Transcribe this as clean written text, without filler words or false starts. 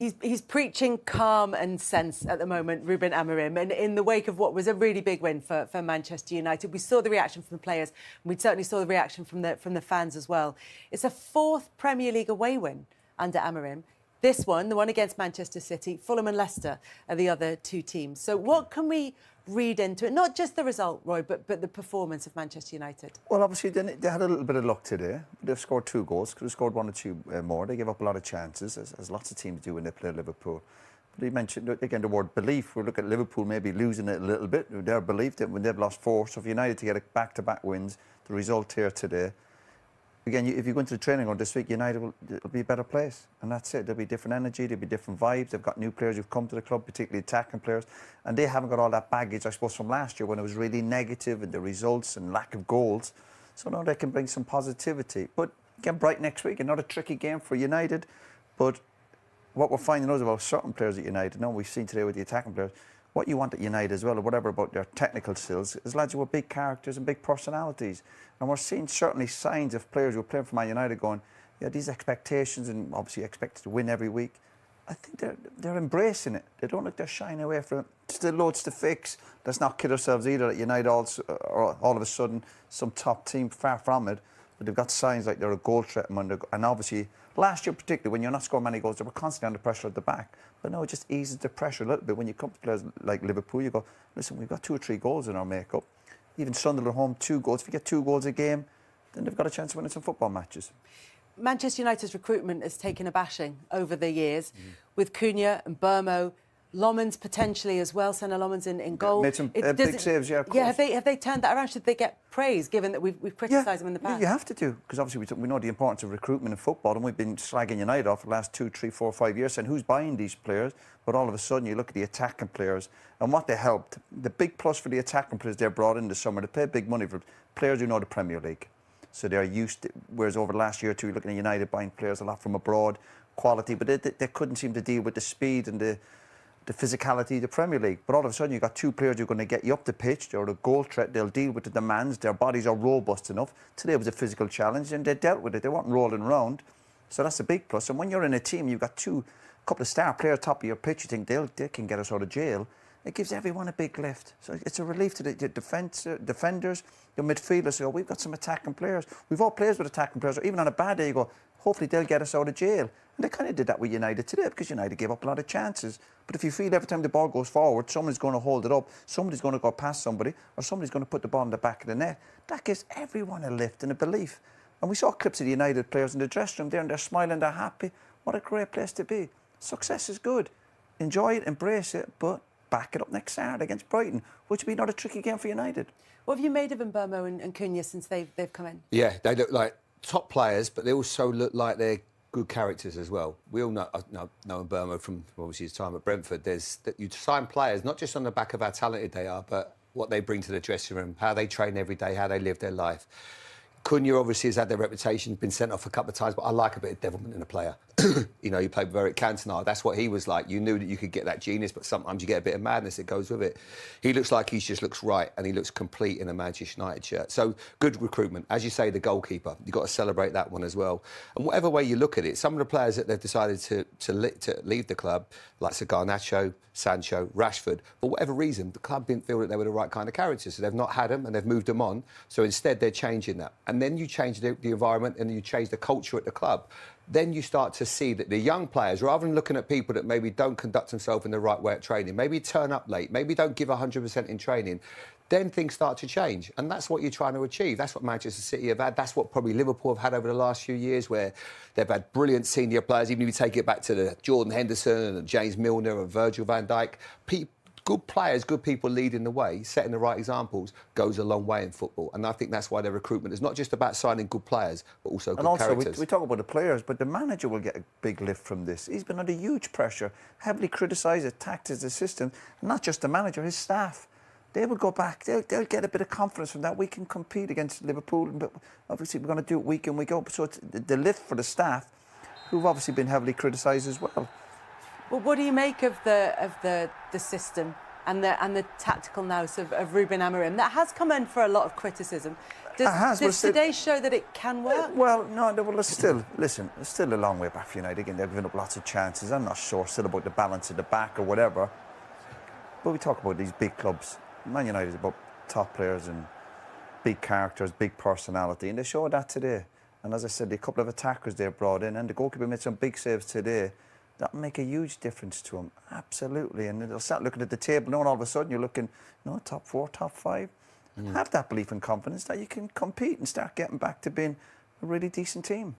He's preaching calm and sense at the moment, Ruben Amorim, and in the wake of what was a really big win for Manchester United. We saw the reaction from the players, and we certainly saw the reaction from the fans as well. It's a fourth Premier League away win under Amorim. This one, the one against Manchester City, Fulham and Leicester are the other two teams. So what can we read into it? Not just the result, Roy, but the performance of Manchester United. Well, obviously, they had a little bit of luck today. They've scored 2 goals. Could have scored 1 or 2 more. They gave up a lot of chances, as lots of teams do when they play Liverpool. But he mentioned, again, the word belief. We look at Liverpool maybe losing it a little bit. Their belief that when they've lost 4, so for United to get back-to-back wins, the result here today, again, if you go into the training ground this week, United will be a better place. And that's it. There'll be different energy, there'll be different vibes. They've got new players who've come to the club, particularly attacking players. And they haven't got all that baggage, I suppose, from last year when it was really negative and the results and lack of goals. So now they can bring some positivity. But again, Brighton next week, another tricky game for United. But what we're finding out about certain players at United, now we've seen today with the attacking players, what you want at United as well, or whatever about their technical skills, is lads who are big characters and big personalities. And we're seeing certainly signs of players who are playing for Man United going, yeah, these expectations, and obviously expected to win every week, I think they're embracing it. They don't look they're shying away from it. Still loads to fix. Let's not kid ourselves either that United all of a sudden some top team, far from it. But they've got signs like they're a goal threat, and obviously last year particularly when you're not scoring many goals, they were constantly under pressure at the back. But no, it just eases the pressure a little bit. When you come to players like Liverpool, you go, listen, we've got 2 or 3 goals in our makeup. Even Sunderland at home, 2 goals. If you get 2 goals a game, then they've got a chance of winning some football matches. Manchester United's recruitment has taken a bashing over the years, with Cunha and Burmo, Lomans potentially as well, Senna Lomans in goal. Made some big saves, yeah, of course. Yeah, have they turned that around? Should they get praise, given that we've criticised them in the past? You have to do, because obviously we know the importance of recruitment in football, and we've been slagging United off for the last 2, 3, 4, 5 years, saying who's buying these players? But all of a sudden you look at the attacking players and what they helped. The big plus for the attacking players they brought in this summer, they paid big money for players who know the Premier League. So they're used to, whereas over the last year or two, you're looking at United buying players a lot from abroad, quality, but they couldn't seem to deal with the speed and the physicality of the Premier League. But all of a sudden, you've got 2 players who are going to get you up the pitch. They're a goal threat. They'll deal with the demands. Their bodies are robust enough. Today was a physical challenge, and they dealt with it. They weren't rolling around. So that's a big plus. And when you're in a team, you've got a couple of star players top of your pitch. You think they can get us out of jail. It gives everyone a big lift. So it's a relief to the defenders, the midfielders. So we've got some attacking players. We've all players with attacking players. Or even on a bad day, you go, hopefully they'll get us out of jail. And they kind of did that with United today, because United gave up a lot of chances. But if you feel every time the ball goes forward, someone's going to hold it up, somebody's going to go past somebody, or somebody's going to put the ball in the back of the net, that gives everyone a lift and a belief. And we saw clips of the United players in the dressing room there, and they're smiling, they're happy. What a great place to be. Success is good. Enjoy it, embrace it, but back it up next Saturday against Brighton, which will be another tricky game for United. What have you made of Mbeumo and Cunha since they've come in? Yeah, they look like top players, but they also look like they're good characters as well. We all know Mbeumo from obviously his time at Brentford. You sign players not just on the back of how talented they are, but what they bring to the dressing room, how they train every day, how they live their life. Cunha obviously has had their reputation, been sent off a couple of times, but I like a bit of devilment in a player. You know, you played with Eric Cantona. That's what he was like. You knew that you could get that genius, but sometimes you get a bit of madness that goes with it. He looks like he just looks right, and he looks complete in a Manchester United shirt. So good recruitment. As you say, the goalkeeper, you've got to celebrate that one as well. And whatever way you look at it, some of the players that they've decided to leave the club, like Garnacho, Sancho, Rashford, for whatever reason, the club didn't feel that they were the right kind of characters, so they've not had them and they've moved them on. So instead, they're changing that. And then you change the environment and you change the culture at the club. Then you start to see that the young players, rather than looking at people that maybe don't conduct themselves in the right way at training, maybe turn up late, maybe don't give 100% in training, then things start to change. And that's what you're trying to achieve. That's what Manchester City have had. That's what probably Liverpool have had over the last few years, where they've had brilliant senior players, even if you take it back to the Jordan Henderson and James Milner and Virgil van Dijk. Good players, good people leading the way, setting the right examples, goes a long way in football. And I think that's why their recruitment is not just about signing good players, but also good characters. And also, we talk about the players, but the manager will get a big lift from this. He's been under huge pressure, heavily criticised, attacked as a system, and not just the manager, his staff. They will go back, they'll get a bit of confidence from that. We can compete against Liverpool, but obviously we're going to do it week in, week out. So it's the lift for the staff, who've obviously been heavily criticised as well. Well, what do you make of the system and the tactical nous of Ruben Amorim that has come in for a lot of criticism. Does today show that it can work? Well, no, well, it's still, listen, it's still a long way back for United. Again, they've given up lots of chances. I'm not sure still about the balance at the back or whatever. But we talk about these big clubs. Man United is about top players and big characters, big personality, and they showed that today. And as I said, a couple of attackers they brought in, and the goalkeeper made some big saves today. That'll make a huge difference to him, absolutely. And they'll start looking at the table, and all of a sudden you're looking, top 4, top 5. Have that belief and confidence that you can compete and start getting back to being a really decent team.